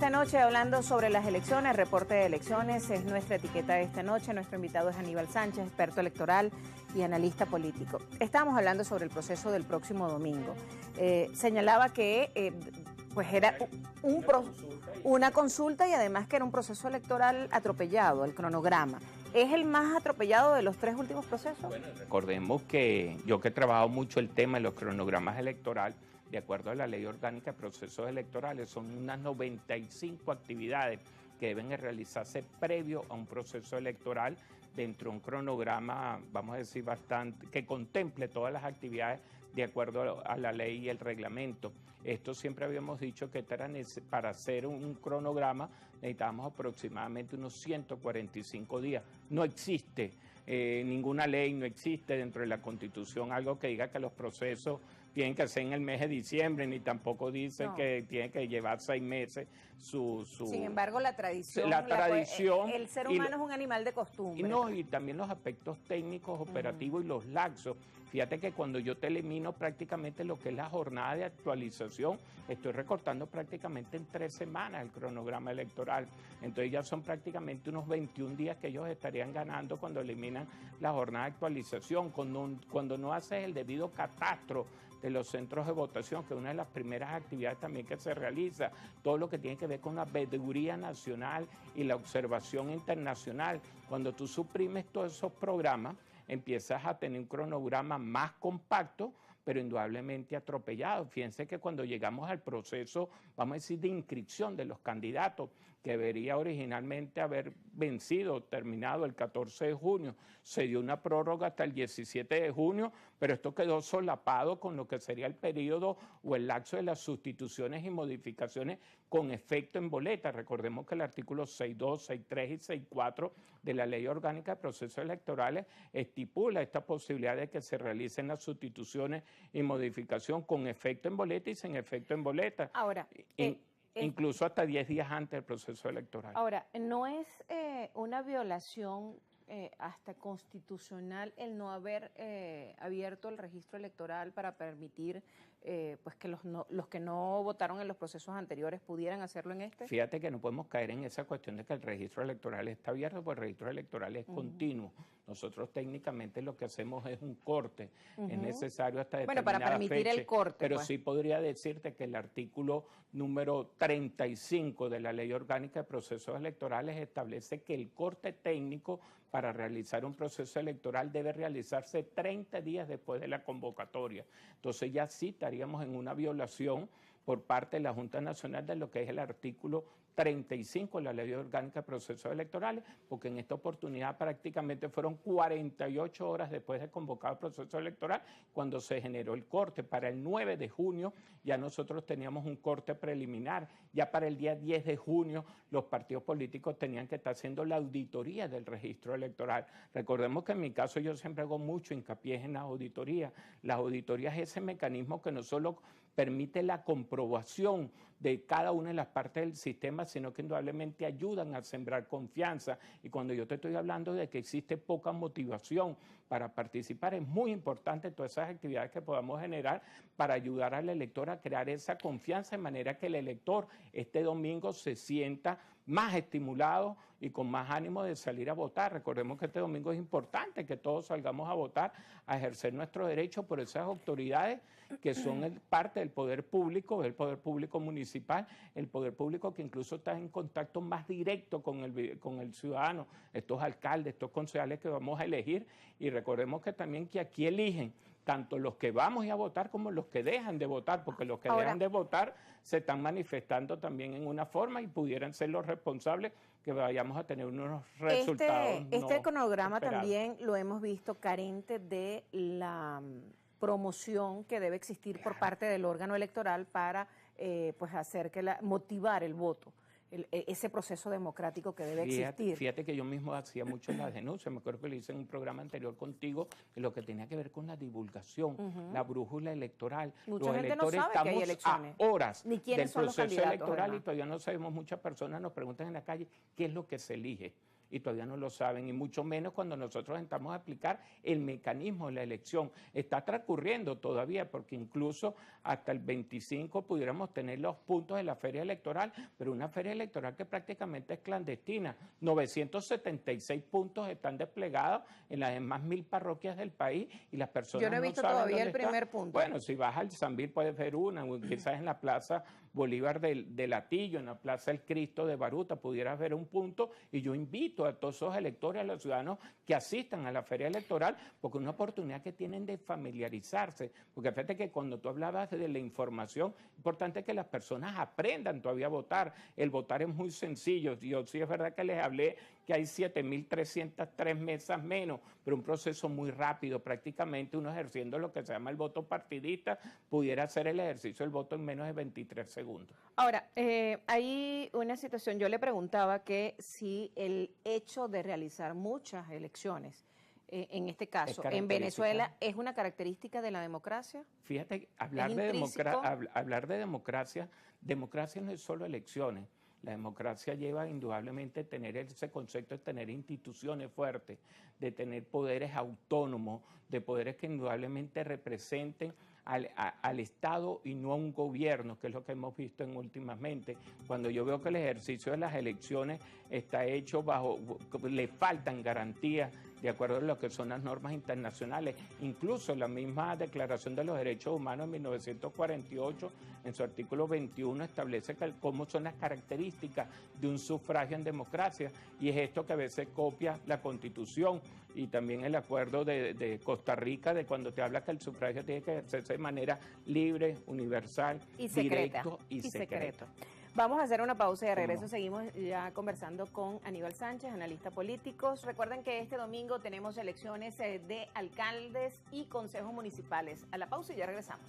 esta noche hablando sobre las elecciones, reporte de elecciones es nuestra etiqueta de esta noche. Nuestro invitado es Aníbal Sánchez, experto electoral y analista político. Estábamos hablando sobre el proceso del próximo domingo. Señalaba que pues era una consulta y además que era un proceso electoral atropellado, el cronograma. ¿Es el más atropellado de los tres últimos procesos? Bueno, recordemos que yo que he trabajado mucho el tema de los cronogramas electorales, de acuerdo a la Ley Orgánica de Procesos Electorales, son unas 95 actividades que deben realizarse previo a un proceso electoral dentro de un cronograma, vamos a decir, bastante, que contemple todas las actividades de acuerdo a la ley y el reglamento. Esto siempre habíamos dicho que para hacer un cronograma necesitábamos aproximadamente unos 145 días. No existe ninguna ley, no existe dentro de la Constitución algo que diga que los procesos tienen que ser en el mes de diciembre, ni tampoco dice que tiene que llevar 6 meses Sin embargo, la tradición, el ser humano es un animal de costumbre. Y también los aspectos técnicos, operativos y los laxos. Fíjate que cuando yo te elimino prácticamente lo que es la jornada de actualización, estoy recortando prácticamente en 3 semanas el cronograma electoral. Entonces ya son prácticamente unos 21 días que ellos estarían ganando cuando eliminan la jornada de actualización. Cuando no haces el debido catastro de los centros de votación, que es una de las primeras actividades también que se realiza, todo lo que tiene que ver con la veeduría nacional y la observación internacional. Cuando tú suprimes todos esos programas, empiezas a tener un cronograma más compacto, pero indudablemente atropellado. Fíjense que cuando llegamos al proceso, vamos a decir, de inscripción de los candidatos, que debería originalmente haber terminado el 14 de junio, se dio una prórroga hasta el 17 de junio, pero esto quedó solapado con lo que sería el periodo o el lapso de las sustituciones y modificaciones con efecto en boleta. Recordemos que el artículo 6.2, 6.3 y 6.4 de la Ley Orgánica de Procesos Electorales estipula esta posibilidad de que se realicen las sustituciones y modificación con efecto en boleta y sin efecto en boleta. Ahora, incluso hasta 10 días antes del proceso electoral. Ahora, ¿no es una violación hasta constitucional el no haber abierto el registro electoral para permitir pues que los que no votaron en los procesos anteriores pudieran hacerlo en este? Fíjate que no podemos caer en esa cuestión de que el registro electoral está abierto, porque el registro electoral es continuo. Nosotros técnicamente lo que hacemos es un corte, es necesario hasta determinada para permitir fecha, el corte. Pero pues. Sí podría decirte que el artículo número 35 de la Ley Orgánica de Procesos Electorales establece que el corte técnico para realizar un proceso electoral debe realizarse 30 días después de la convocatoria. Entonces ya sí estaríamos en una violación por parte de la Junta Nacional de lo que es el artículo 35 de la Ley Orgánica de Procesos Electorales, porque en esta oportunidad prácticamente fueron 48 horas después de convocado el proceso electoral cuando se generó el corte. Para el 9 de junio ya nosotros teníamos un corte preliminar. Ya para el día 10 de junio los partidos políticos tenían que estar haciendo la auditoría del registro electoral. Recordemos que en mi caso yo siempre hago mucho hincapié en las auditorías. Las auditorías es ese mecanismo que no solo permite la comprobación de cada una de las partes del sistema, sino que indudablemente ayudan a sembrar confianza. Y cuando yo te estoy hablando de que existe poca motivación para participar, es muy importante todas esas actividades que podamos generar para ayudar al elector a crear esa confianza, de manera que el elector este domingo se sienta más estimulado y con más ánimo de salir a votar. Recordemos que este domingo es importante que todos salgamos a votar, a ejercer nuestro derecho por esas autoridades que son parte del poder público, el poder público municipal, el poder público que incluso está en contacto más directo con el ciudadano, estos alcaldes, estos concejales que vamos a elegir. Y recordemos que también que aquí eligen tanto los que vamos a votar como los que dejan de votar, porque los que dejan de votar se están manifestando también en una forma y pudieran ser los responsables que vayamos a tener unos resultados Este cronograma también lo hemos visto carente de la promoción que debe existir por parte del órgano electoral para pues hacer motivar el voto. Ese proceso democrático que debe existir. Fíjate que yo mismo hacía mucho las denuncias. Me acuerdo que lo hice en un programa anterior contigo, en lo que tenía que ver con la divulgación, la brújula electoral. Mucha gente no sabe que hay elecciones. A horas ni quiénes del son los proceso candidatos, electoral, además. y todavía no sabemos. Muchas personas nos preguntan en la calle qué es lo que se elige. y todavía no lo saben, y mucho menos cuando nosotros estamos a explicar el mecanismo de la elección. Está transcurriendo todavía, porque incluso hasta el 25 pudiéramos tener los puntos de la feria electoral, pero una feria electoral que prácticamente es clandestina. 976 puntos están desplegados en las demás 1000 parroquias del país y las personas Yo no he visto saben todavía el dónde primer está. punto. Bueno, si vas al Sambil puedes ver una, quizás en la Plaza Bolívar de Latillo, en la Plaza El Cristo de Baruta, pudieras ver un punto, y yo invito a todos esos electores, a los ciudadanos que asistan a la feria electoral, porque es una oportunidad que tienen de familiarizarse, porque fíjate que cuando tú hablabas de la información, es importante que las personas aprendan todavía a votar. El votar es muy sencillo. Yo sí es verdad que les hablé que hay 7.303 mesas menos, pero un proceso muy rápido, prácticamente uno ejerciendo lo que se llama el voto partidista, pudiera hacer el ejercicio del voto en menos de 23 segundos. Ahora, hay una situación, yo le preguntaba que si el hecho de realizar muchas elecciones, en este caso, en Venezuela, ¿es una característica de la democracia? Fíjate, hablar de democracia no es solo elecciones. La democracia lleva indudablemente tener ese concepto de tener instituciones fuertes, de tener poderes autónomos, de poderes que indudablemente representen al Estado y no a un gobierno, que es lo que hemos visto últimamente. Cuando yo veo que el ejercicio de las elecciones está hecho le faltan garantías de acuerdo a lo que son las normas internacionales. Incluso la misma Declaración de los Derechos Humanos en 1948, en su artículo 21, establece cómo son las características de un sufragio en democracia, y es esto que a veces copia la Constitución y también el acuerdo de Costa Rica, de cuando te habla que el sufragio tiene que hacerse de manera libre, universal, y secreta, directo y secreto. Vamos a hacer una pausa y de regreso seguimos ya conversando con Aníbal Sánchez, analista político. Recuerden que este domingo tenemos elecciones de alcaldes y consejos municipales. A la pausa y ya regresamos.